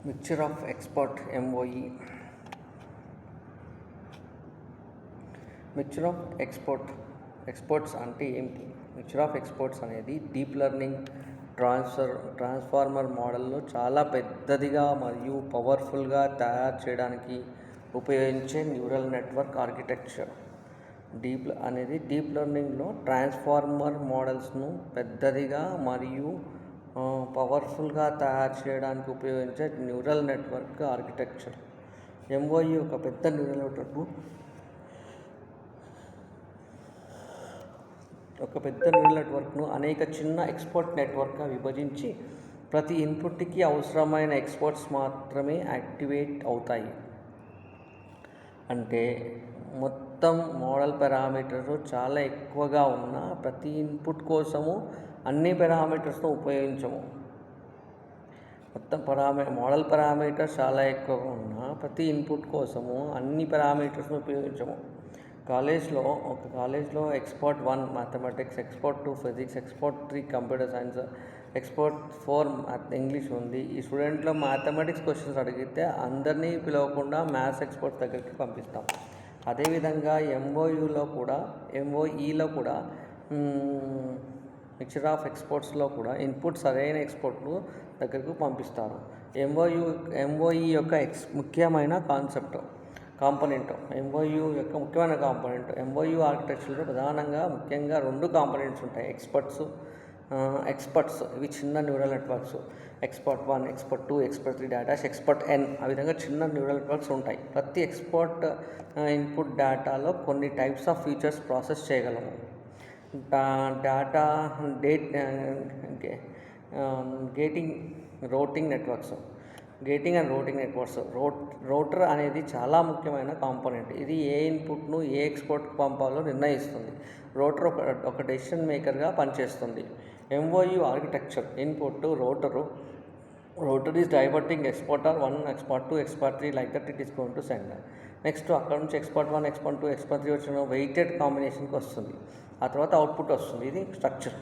Mixture of expert MoE. Mixture of experts అంటే ఏంటి? Mixture of experts అనేది deep learning transformer మోడల్లో చాలా పెద్దదిగా మరియు పవర్ఫుల్గా తయారు చేయడానికి ఉపయోగించే న్యూరల్ నెట్వర్క్ ఆర్కిటెక్చర్. డీప్ లెర్నింగ్లో ట్రాన్స్ఫార్మర్ మోడల్స్ను పెద్దదిగా మరియు పవర్ఫుల్గా తయారు చేయడానికి ఉపయోగించే న్యూరల్ నెట్వర్క్ ఆర్కిటెక్చర్. ఎంఓఈ ఒక పెద్ద న్యూరల్ నెట్వర్క్ను అనేక చిన్న ఎక్స్పర్ట్ నెట్వర్క్గా విభజించి ప్రతి ఇన్పుట్కి అవసరమైన ఎక్స్పర్ట్స్ మాత్రమే యాక్టివేట్ అవుతాయి. అంటే మొత్తం మోడల్ పారామీటర్స్ చాలా ఎక్కువగా ఉన్న ప్రతి ఇన్పుట్ కోసము అన్ని పారామీటర్స్ను ఉపయోగించము. మోడల్ పారామీటర్స్ చాలా ఎక్కువగా ఉన్న ప్రతి ఇన్పుట్ కోసము అన్ని పారామీటర్స్ను ఉపయోగించము. ఒక కాలేజ్లో expert 1 mathematics, expert 2 physics, expert 3 computer science, expert 4 English ఉంది. ఈ స్టూడెంట్లో మ్యాథమెటిక్స్ క్వశ్చన్స్ అడిగితే అందరినీ పిలవకుండా మ్యాథ్స్ ఎక్స్పర్ట్ దగ్గరికి పంపిస్తాం. అదేవిధంగా ఎంఓఈలో కూడా మిక్చర్ ఆఫ్ ఎక్స్పర్ట్స్లో కూడా ఇన్పుట్ సరైన ఎక్స్పర్ట్లు దగ్గరకు పంపిస్తారు. ఎంఓఈ యొక్క ముఖ్యమైన కాంపోనెంట్ ఎంఓయూ ఆర్కిటెక్చర్లో ముఖ్యంగా 2 కాంపోనెంట్స్ ఉంటాయి. ఎక్స్పర్ట్స్ ఇవి చిన్న neural networks. Expert 1, expert 2, expert 3 data, expert n ఆ విధంగా చిన్న న్యూరల్ నెట్వర్క్స్ ఉంటాయి. ప్రతి ఎక్స్పర్ట్ ఇన్పుట్ డేటాలో కొన్ని టైప్స్ ఆఫ్ ఫీచర్స్ ప్రాసెస్ చేయగలము. Gating and routing networks. Router అనేది చాలా ముఖ్యమైన కాంపోనెంట్. ఇది ఏ ఇన్పుట్ను ఏ ఎక్స్పర్ట్కు పంపాలో నిర్ణయిస్తుంది. రౌటర్ ఒక డెసిషన్ మేకర్గా పనిచేస్తుంది. MoU architecture input router is diverting expert 1, expert 2, expert 3 like that it is going to send. Next అక్కడ నుంచి ఎక్స్పర్ట్ 1, ఎక్స్పర్ట్ 2, ఎక్స్పర్ట్ 3 వచ్చిన వెయిటెడ్ కాంబినేషన్కి వస్తుంది. ఆ తర్వాత అవుట్పుట్ వస్తుంది. ఇది స్ట్రక్చర్.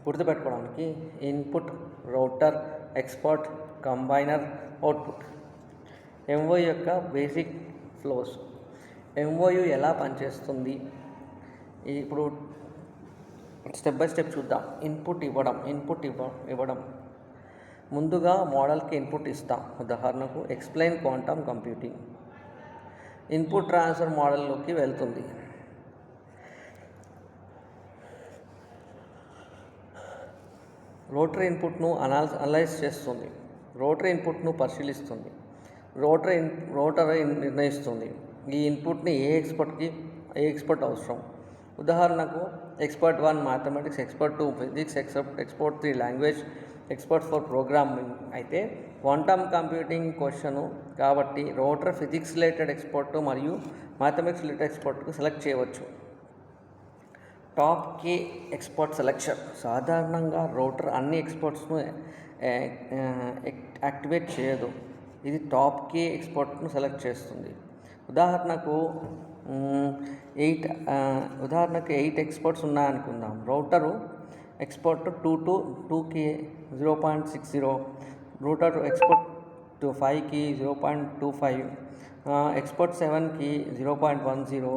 గుర్తుపెట్టుకోవడానికి input, router, expert, combiner, output. MoE యొక్క బేసిక్ ఫ్లోస్. ఎంఓయూ ఎలా పనిచేస్తుంది ఇప్పుడు స్టెప్ బై స్టెప్ చూద్దాం. ఇన్పుట్ ఇవ్వడం. ముందుగా మోడల్కి ఇన్పుట్ ఇస్తాం. ఉదాహరణకు explain quantum computing. Input transfer మోడల్లోకి వెళ్తుంది. రోటర్ ఇన్పుట్ను అనలైజ్ చేస్తుంది. రోటర్ ఇన్పుట్ను పరిశీలిస్తుంది. రోటర్ నిర్ణయిస్తుంది ఈ ఇన్పుట్ని ఏ ఎక్స్పర్ట్ అవసరం. ఉదాహరణకు expert 1 mathematics, expert 2 physics, expert 3 language, expert 4 programming. అయితే క్వాంటమ్ కంప్యూటింగ్ క్వశ్చను కాబట్టి రోటర్ ఫిజిక్స్ రిలేటెడ్ ఎక్స్పర్ట్ మరియు మ్యాథమెటిక్స్ రిలేటెడ్ ఎక్స్పర్ట్కు సెలెక్ట్ చేయవచ్చు. Top K expert selection. సాధారణంగా రౌటర్ అన్ని ఎక్స్పర్ట్స్ను యాక్టివేట్ చేయదు. ఇది టాప్ కే ఎక్స్పర్ట్ను సెలెక్ట్ చేస్తుంది. ఉదాహరణకు 8 ఎక్స్పర్ట్స్ ఉన్నాయనుకుందాం. రౌటరు ఎక్స్పర్ట్ 2 to 2కి 0.60, రౌటర్ ఎక్స్పర్ట్ 5కి 0.25, ఎక్స్పర్ట్ 7కి 0.10,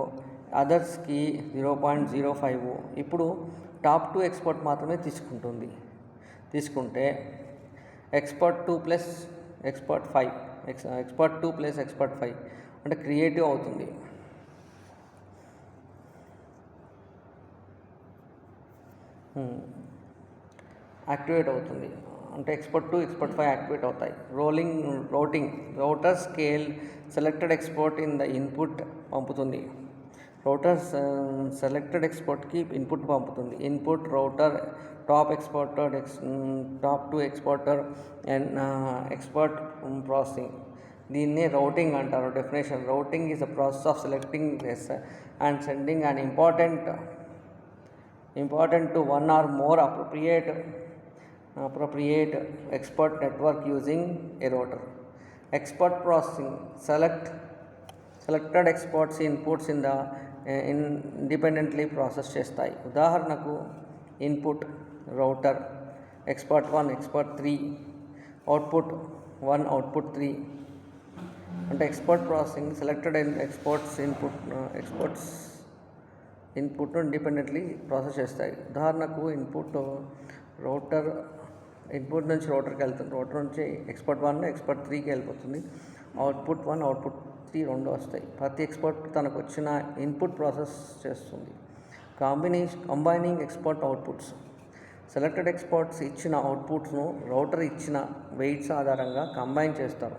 అదర్స్కి 0.05. ఇప్పుడు టాప్ 2 ఎక్స్పర్ట్ మాత్రమే తీసుకుంటే expert 2 plus expert 5 expert 2 plus expert 5 అంటే క్రియేటివ్ అవుతుంది. యాక్టివేట్ అవుతుంది అంటే ఎక్స్పర్ట్ 2, ఎక్స్పర్ట్ 5 యాక్టివేట్ అవుతాయి. Router scale selected expert in the input పంపుతుంది. రౌటర్ సెలెక్టెడ్ ఎక్స్పర్ట్కి ఇన్పుట్ పంపుతుంది. Input router top 2 expert and expert processing. దీన్నే రౌటింగ్ అంటారు. Definition: routing is the process of selecting and sending an important to one or more appropriate expert network using a router. Expert processing: selected experts inputs in the independently process చేస్తాయి. ఉదాహరణకు input router expert 1, expert 3, output 1 output 3 అంటే export processing selected exports ఇన్పుట్ను independently process చేస్తాయి. ఉదాహరణకు input నుంచి రోటర్కి వెళ్తుంది, rotor నుంచి export 1 export 3కి వెళ్ళిపోతుంది, అవుట్పుట్ 1 అవుట్పుట్ 3 రెండు వస్తాయి. ప్రతి ఎక్స్పోర్ట్ తనకు వచ్చిన ఇన్పుట్ ప్రాసెస్ చేస్తుంది. Combining export outputs selected exports ఇచ్చిన అవుట్పుట్స్ను రౌటర్ ఇచ్చిన వెయిట్స్ ఆధారంగా కంబైన్ చేస్తారు.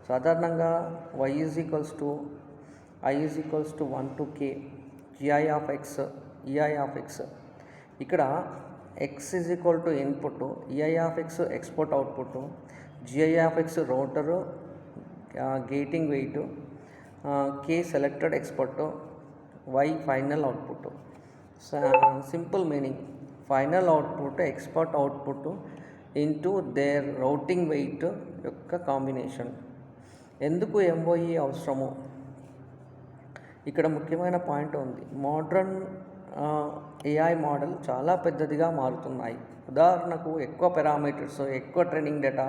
సాధారణంగా y = I = 1 to k gi of x ei of x. ఇక్కడ x = input, ei of x expert output, gi of x router gating weight, k selected expert, y final output. Simple meaning final output expert output into their routing weight యొక్క combination. ఎందుకు MOE అవసరము? ఇక్కడ ముఖ్యమైన point ఉంది. Modern AI model చాలా పెద్దదిగా మారుతున్నాయి. ఉదాహరణకు ఎక్కువ పారామీటర్స్, ఎక్కువ ట్రైనింగ్ డేటా,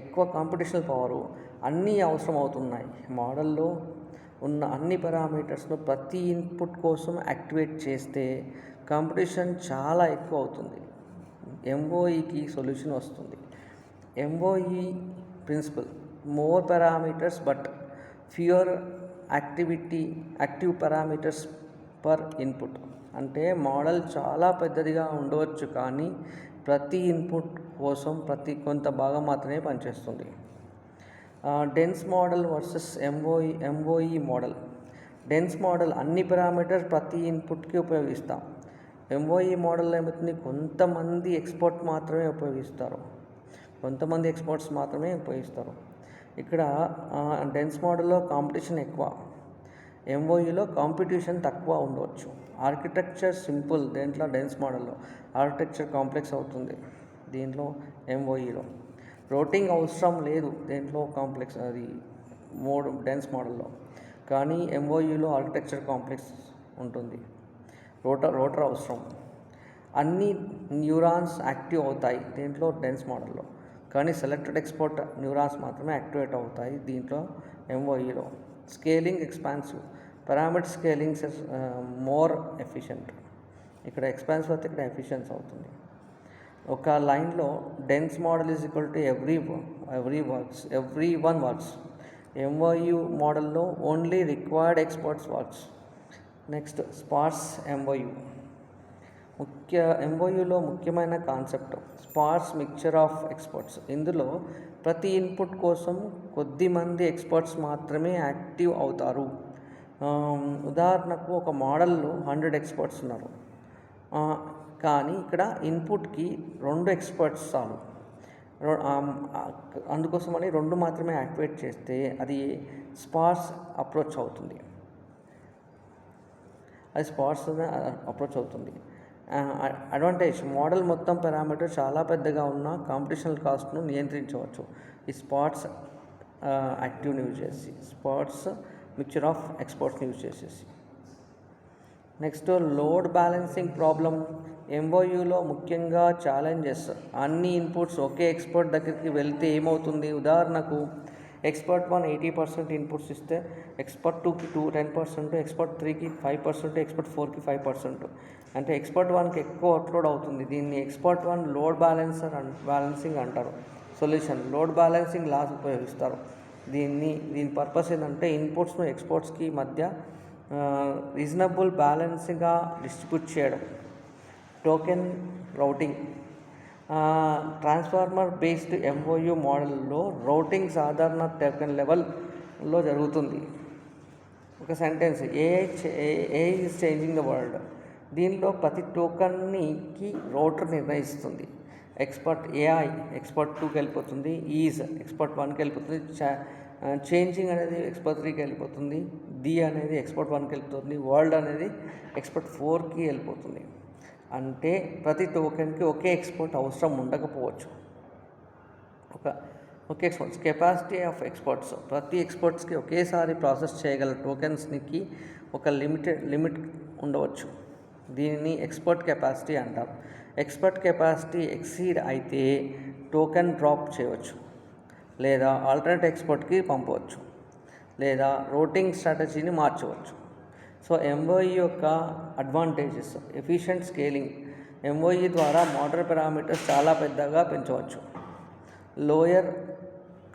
ఎక్కువ కంప్యూటేషనల్ పవరు అన్నీ అవసరం అవుతున్నాయి. మోడల్లో ఉన్న అన్ని పారామీటర్స్ను ప్రతి ఇన్పుట్ కోసం యాక్టివేట్ చేస్తే కంప్యూటేషన్ చాలా ఎక్కువ అవుతుంది. MOEకి సొల్యూషన్ వస్తుంది. MOE principle more parameters but fewer active parameters per input. అంటే మోడల్ చాలా పెద్దదిగా ఉండవచ్చు కానీ ప్రతి ఇన్పుట్ కోసం కొంత భాగం మాత్రమే పనిచేస్తుంది. Dense model versus MOE model. Dense model అన్ని పారామీటర్స్ ప్రతి ఇన్పుట్కి ఉపయోగిస్తాం. MOE మోడల్లో ఏమవుతుంది, కొంతమంది ఎక్స్పోర్ట్స్ మాత్రమే ఉపయోగిస్తారు. ఇక్కడ డెన్స్ మోడల్లో కాంపిటీషన్ ఎక్కువ, MOEలో కాంపిటీషన్ తక్కువ ఉండవచ్చు. ఆర్కిటెక్చర్ సింపుల్, దేంట్లో డెన్స్ మోడల్లో ఆర్కిటెక్చర్ కాంప్లెక్స్ అవుతుంది, దీంట్లో MOEలో రౌటింగ్ అవసరం లేదు, దేంట్లో కాంప్లెక్స్ అది డెన్స్ మోడల్లో. కానీ MOEలో ఆర్కిటెక్చర్ కాంప్లెక్స్ ఉంటుంది, రోటర్ అవసరం. అన్ని న్యూరాన్స్ యాక్టివ్ అవుతాయి దీంట్లో డెన్స్ మోడల్లో, కానీ సెలెక్టెడ్ ఎక్స్పోర్ట్ న్యూరాన్స్ మాత్రమే యాక్టివేట్ అవుతాయి దీంట్లో MOEలో. Scaling expensive parameter scaling more efficient. ఇక్కడ ఎక్స్పాన్సివ్ అయితే ఇక్కడ ఎఫిషియన్స్ అవుతుంది. ఒక లైన్లో dense model = every one works. MOE మోడల్లో only required experts works. Next sparse MOEలో ముఖ్యమైన concept sparse mixture of experts. ఇందులో ప్రతి ఇన్పుట్ కోసం కొద్దిమంది ఎక్స్పర్ట్స్ మాత్రమే యాక్టివ్ అవుతారు. ఉదాహరణకు ఒక మోడల్లో 100 ఎక్స్పర్ట్స్ ఉన్నారు, కానీ ఇక్కడ ఇన్పుట్కి 2 ఎక్స్పర్ట్స్ చాలు. అందుకోసమని 2 మాత్రమే యాక్టివేట్ చేస్తే అది స్పార్స్ అప్రోచ్ అవుతుంది. అడ్వాంటేజ్ మోడల్ మొత్తం పారామీటర్ చాలా పెద్దగా ఉన్న కాంపిటీషనల్ కాస్ట్ను నియంత్రించవచ్చు. ఈ స్పార్స్ యాక్టివ్ని యూజ్ చేసి, స్పార్స్ మిక్చర్ ఆఫ్ ఎక్స్పర్ట్స్ని యూజ్ చేసేసి. Next load balancing problem. MOEలో ముఖ్యంగా ఛాలెంజెస్. అన్ని ఇన్పుట్స్ ఒకే ఎక్స్పర్ట్ దగ్గరికి వెళ్తే ఏమవుతుంది? ఉదాహరణకు ఎక్స్పర్ట్ 1 80% ఇన్పుట్స్ ఇస్తే ఎక్స్పర్ట్ 2కి 10%, ఎక్స్పర్ట్ 3కి 5%, ఎక్స్పర్ట్ 4కి 5%. అంటే ఎక్స్పర్ట్ 1కి ఎక్కువ వర్క్లోడ్ అవుతుంది. దీన్ని ఎక్స్పర్ట్ 1 లోడ్ బ్యాలెన్సింగ్ అంటారు. సొల్యూషన్ లోడ్ బ్యాలెన్సింగ్ లాస్ ఉపయోగిస్తారు. దీని పర్పస్ ఏంటంటే ఇన్పుట్స్ను ఎక్స్పర్ట్స్కి మధ్య రీజనబుల్ బ్యాలెన్స్గా డిస్ట్రిబ్యూట్ చేయడం. Token routing. Transformer based MOE మోడల్లో రౌటింగ్ సాధారణ టోకెన్ లెవెల్లో జరుగుతుంది. ఒక sentence AI is changing the world. దీనిలో ప్రతి టోకన్కి రౌటర్ నిర్ణయిస్తుంది. ఎక్స్పర్ట్ AI ఎక్స్పర్ట్ 2కి వెళ్ళిపోతుంది, ఈజ్ ఎక్స్పర్ట్ 1కి వెళ్ళిపోతుంది, చేంజింగ్ అనేది ఎక్స్పర్ట్ 3కి వెళ్ళిపోతుంది, అనేది ఎక్స్పర్ట్ 1కి వెళ్ళిపోతుంది, వరల్డ్ అనేది ఎక్స్పర్ట్ 4కి వెళ్ళిపోతుంది. అంటే ప్రతి టోకెన్కి ఒకే ఎక్స్పర్ట్ అవసరం ఉండకపోవచ్చు. ఒకే ఎక్స్పర్ట్స్. Capacity of experts. ప్రతి ఎక్స్పర్ట్స్కి ఒకేసారి ప్రాసెస్ చేయగల టోకెన్స్కి ఒక లిమిట్ ఉండవచ్చు. దీనిని ఎక్స్పర్ట్ కెపాసిటీ అంటారు. ఎక్స్పర్ట్ కెపాసిటీ ఎక్సీడ్ అయితే టోకెన్ డ్రాప్ చేయవచ్చు. లేదా ఆల్టర్నేట్ ఎక్స్పోర్ట్కి పంపవచ్చు లేదా రూటింగ్ స్ట్రాటజీని మార్చవచ్చు. సో ఎంఓఈ యొక్క అడ్వాంటేజెస్: ఎఫిషియెంట్ స్కేలింగ్. ఎంఓఈ ద్వారా మోడల్ పారామీటర్స్ చాలా పెద్దగా పెంచవచ్చు. Lower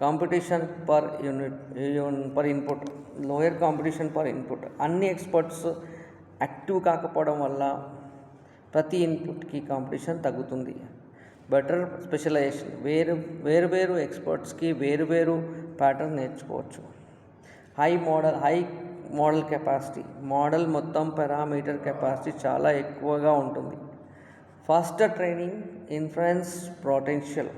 competition per input. అన్ని ఎక్స్పర్ట్స్ యాక్టివ్ కాకపోవడం వల్ల ప్రతి ఇన్పుట్కి కాంపిటీషన్ తగ్గుతుంది. Better specialization. వేరు ఎక్స్పర్ట్స్కి వేరు ప్యాటర్న్ నేర్చుకోవచ్చు. High model capacity. మోడల్ మొత్తం పారామీటర్ కెపాసిటీ చాలా ఎక్కువగా ఉంటుంది. Faster training, inference potential.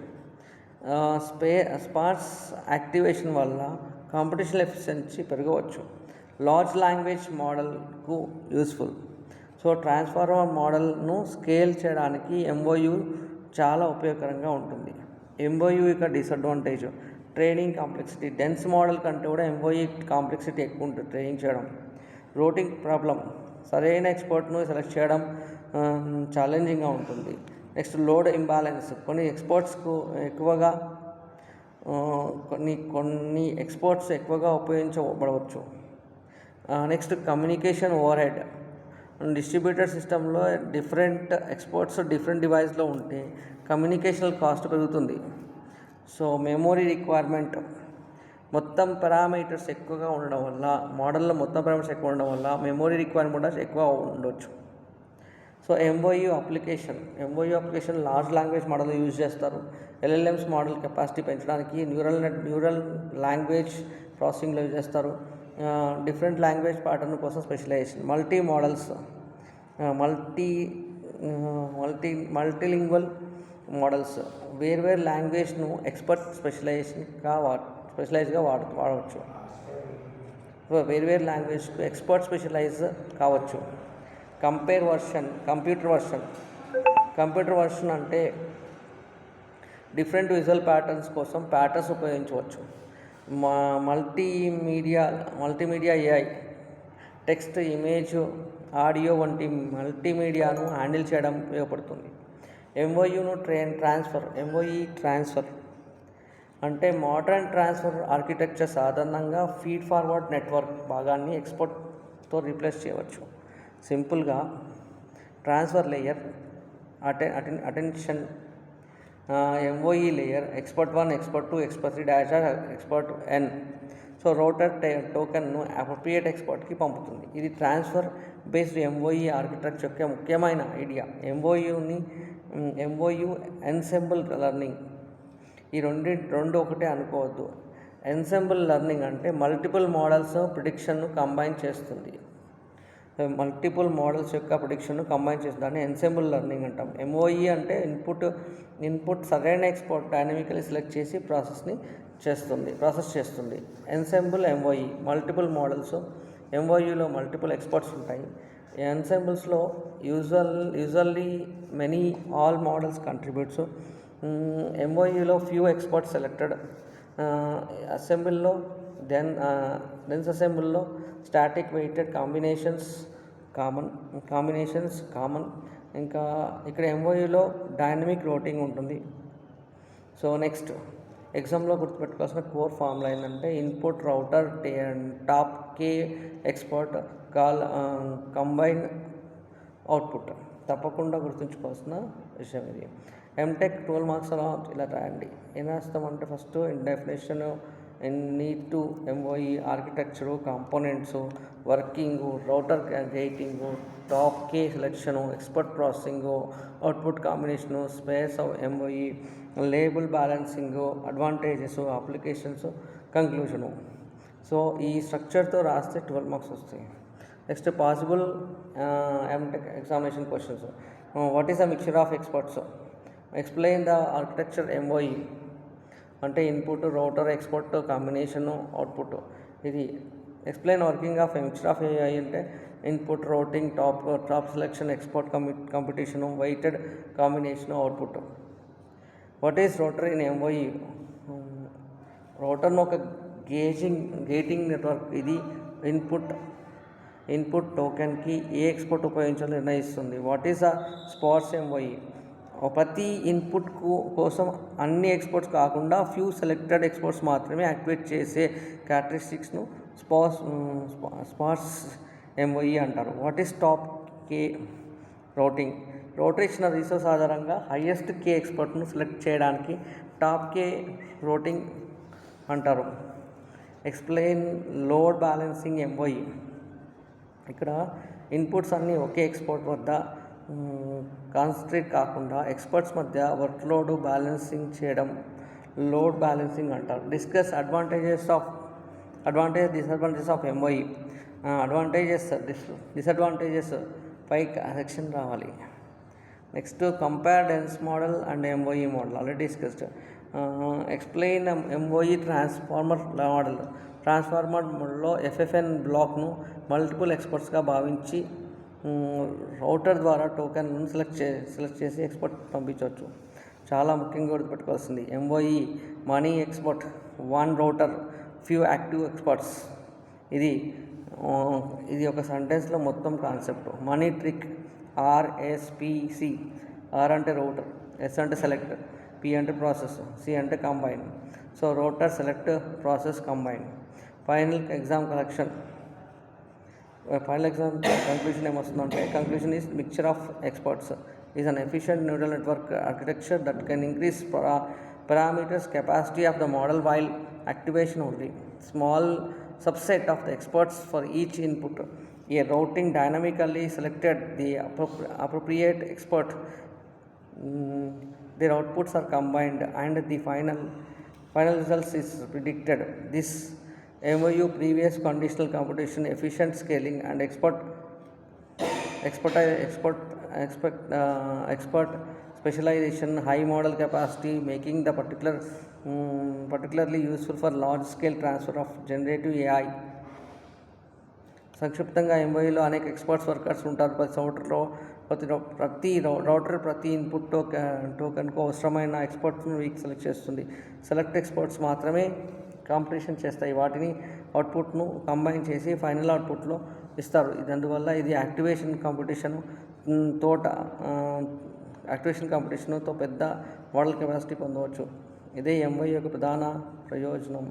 Sparse activation వల్ల కాంపిటీషన్ ఎఫిషియన్సీ పెరగవచ్చు. లార్జ్ లాంగ్వేజ్ మోడల్కు యూస్ఫుల్. సో ట్రాన్స్ఫార్మర్ మోడల్ను స్కేల్ చేయడానికి ఎంఓయు చాలా ఉపయోగకరంగా ఉంటుంది. ఎంఓయు యొక్క disadvantage: training complexity. Dense model కంటే కూడా ఎంఓఈ కాంప్లెక్సిటీ ఎక్కువ ఉంటుంది ట్రైనింగ్ చేయడం. Routing problem. సరైన ఎక్స్పర్ట్ను సెలెక్ట్ చేయడం ఛాలెంజింగ్గా ఉంటుంది. Next load imbalance. కొన్ని ఎక్స్పర్ట్స్ ఎక్కువగా ఉపయోగించబడవచ్చు. Next communication overhead. Distributed సిస్టంలో డిఫరెంట్ ఎక్స్పర్ట్స్ డిఫరెంట్ డివైస్లో ఉంటే కమ్యూనికేషన్ కాస్ట్ పెరుగుతుంది. So memory requirement. మొత్తం పారామీటర్స్ ఎక్కువగా ఉండడం వల్ల మోడల్లో మెమొరీ రిక్వైర్మెంట్ కూడా ఎక్కువ ఉండవచ్చు. So MoU application large language model use చేస్తారు. ఎల్ఎల్ఎమ్స్ మోడల్ కెపాసిటీ పెంచడానికి న్యూరల్ లాంగ్వేజ్ ప్రాసెసింగ్లో యూజ్ చేస్తారు. డిఫరెంట్ లాంగ్వేజ్ ప్యాటర్న్ కోసం స్పెషలైజేషన్. Multilingual models. వేర్వేరు లాంగ్వేజ్ను ఎక్స్పర్ట్ స్పెషలైజ్గా వాడవచ్చు. వేర్వేరు లాంగ్వేజ్కు ఎక్స్పర్ట్ స్పెషలైజ్ కావచ్చు. కంప్యూటర్ వర్షన్ అంటే డిఫరెంట్ విజువల్ ప్యాటర్న్స్ కోసం ప్యాటర్న్స్ ఉపయోగించవచ్చు. Multimedia AI. Text, image, audio వంటి మల్టీమీడియాను హ్యాండిల్ చేయడం ఉపయోగపడుతుంది. ఎంఓఈ ట్రాన్స్ఫర్ అంటే మోడర్న్ ట్రాన్స్ఫర్ ఆర్కిటెక్చర్. సాధారణంగా ఫీడ్ ఫార్వర్డ్ నెట్వర్క్ భాగాన్ని ఎక్స్పోర్ట్తో రీప్లేస్ చేయవచ్చు. సింపుల్గా transfer layer, attention, MoE layer, expert 1, expert 2, expert 3, expert N. So router టోకెన్ను అప్రోప్రియేట్ ఎక్స్పర్ట్కి పంపుతుంది. ఇది ట్రాన్స్ఫర్ బేస్డ్ ఎంఓఈ ఆర్కిటెక్చర్ యొక్క ముఖ్యమైన ఐడియా. MoU ensemble learning. ఈ రెండు ఒకటే అనుకోవద్దు. ఎన్సెంబుల్ లెర్నింగ్ అంటే మల్టిపుల్ మోడల్స్ ప్రిడిక్షన్ను కంబైన్ చేస్తుంది. దాన్ని ఎన్సెంబుల్ లెర్నింగ్ అంటాం. ఎంఓఈ అంటే ఇన్పుట్ సరైన ఎక్స్పర్ట్ డైనమికలీ సెలెక్ట్ చేసి ప్రాసెస్ చేస్తుంది. Ensemble MoE multiple models. ఎంఓయూలో మల్టిపుల్ ఎక్స్పర్ట్స్ ఉంటాయి. ఎన్సెంబుల్స్లో యూజువల్లీ ఆల్ మోడల్స్ కంట్రిబ్యూట్స్. ఎంఓయూలో ఫ్యూ ఎక్స్పర్ట్స్ సెలెక్టెడ్. డెన్స్ అసెంబుల్లో స్టాటిక్ వెయిటెడ్ కాంబినేషన్స్ కామన్. ఇంకా ఇక్కడ ఎంఓయూలో డైనమిక్ రూటింగ్ ఉంటుంది. సో నెక్స్ట్ ఎగ్జామ్లో గుర్తుపెట్టుకోవాల్సిన కోర్ ఫార్ములా ఏంటంటే input router top K expert combine output. తప్పకుండా గుర్తుంచుకోవాల్సిన విషయం ఇది. ఎంటెక్ 12 మార్క్స్ అలా ఇలా రాయండి. ఏం రాస్తామంటే first definition, need to MoE, architecture, components, working, router gating, top K selection, expert processing, output combination, space of MoE, label balancing, advantages, applications, conclusion. So ఈ స్ట్రక్చర్తో రాస్తే 12 మార్క్స్ వస్తాయి. Next possible MTech examination questions. What is the mixture of experts? Explain the architecture MoE అంటే input, router, expert, combination, output. ఇది explain working of mixture of AI అంటే input, routing, top selection, expert competition, weighted combination, output. What is router in MoE? రౌటర్ను ఒక gating network. ఇది input టోకెన్కి ఏ expert ఉపయోగించాలో నిర్ణయిస్తుంది. What is the sparse MoE? ప్రతి ఇన్పుట్ కోసం అన్ని ఎక్స్పోర్ట్స్ కాకుండా ఫ్యూ సెలెక్టెడ్ ఎక్స్పోర్ట్స్ మాత్రమే యాక్టివేట్ చేసే క్యారెక్టరిస్టిక్స్ను స్పార్స్ ఎంఓఈ అంటారు. What is top K routing? Router ఇచ్చిన రిసోర్స్ ఆధారంగా హైయెస్ట్ కే ఎక్స్పోర్ట్ను సెలెక్ట్ చేయడానికి టాప్ కే రౌటింగ్ అంటారు. Explain load balancing MoE. ఇక్కడ ఇన్పుట్స్ అన్నీ ఒకే ఎక్స్పోర్ట్ వద్ద కాన్సన్ట్రేట్ కాకుండా ఎక్స్పర్ట్స్ మధ్య వర్క్లోడ్ బ్యాలెన్సింగ్ చేయడం లోడ్ బ్యాలెన్సింగ్ అంటారు. Discuss disadvantages of MoE. Disadvantages పై సెక్షన్ రావాలి. Next compare dense model and MoE model already discussed. Explain MoE transformer model. Transformer మోడల్లో ఎఫ్ఎఫ్ఎన్ బ్లాక్ను మల్టిపుల్ ఎక్స్పర్ట్స్గా భావించి రౌటర్ ద్వారా టోకెన్లను సెలెక్ట్ చేసి ఎక్స్పోర్ట్ పంపించవచ్చు. చాలా ముఖ్యంగా గుర్తుపెట్టుకోవాల్సింది MOE money export, one router few active experts. ఇది ఒక సెంటెన్స్లో మొత్తం concept. Money trick RSPC. R అంటే రౌటర్, ఎస్ అంటే సెలెక్ట్, పి అంటే ప్రాసెస్, సి అంటే combine. So router, select, process, combine. Final exam conclusion ఏమొస్తుందంటే conclusion is mixture of experts is an efficient neural network architecture that can increase parameters capacity of the model while activation only small subset of the experts for each input. A routing dynamically selected the appropriate expert, their outputs are combined and the final results is predicted. This MOU previous conditional computation, efficient scaling and expert specialization, high model capacity, making the particularly useful for large scale transfer of generative AI. సంక్షిప్తంగా ఎంఓఈలో అనేక experts workers ఉంటారు. ప్రతి router ప్రతి input టోకెన్కు అవసరమైన ఎక్స్పర్ట్స్ను select చేస్తుంది. Select experts మాత్రమే competition చేస్తాయి. వాటిని అవుట్పుట్ను కంబైన్ చేసి ఫైనల్ అవుట్పుట్లో ఇస్తారు. అందువల్ల ఇది యాక్టివేషన్ కాంపిటీషన్తో పెద్ద మోడల్ కెపాసిటీ పొందవచ్చు. ఇదే ఎంఓఈ యొక్క ప్రధాన ప్రయోజనం.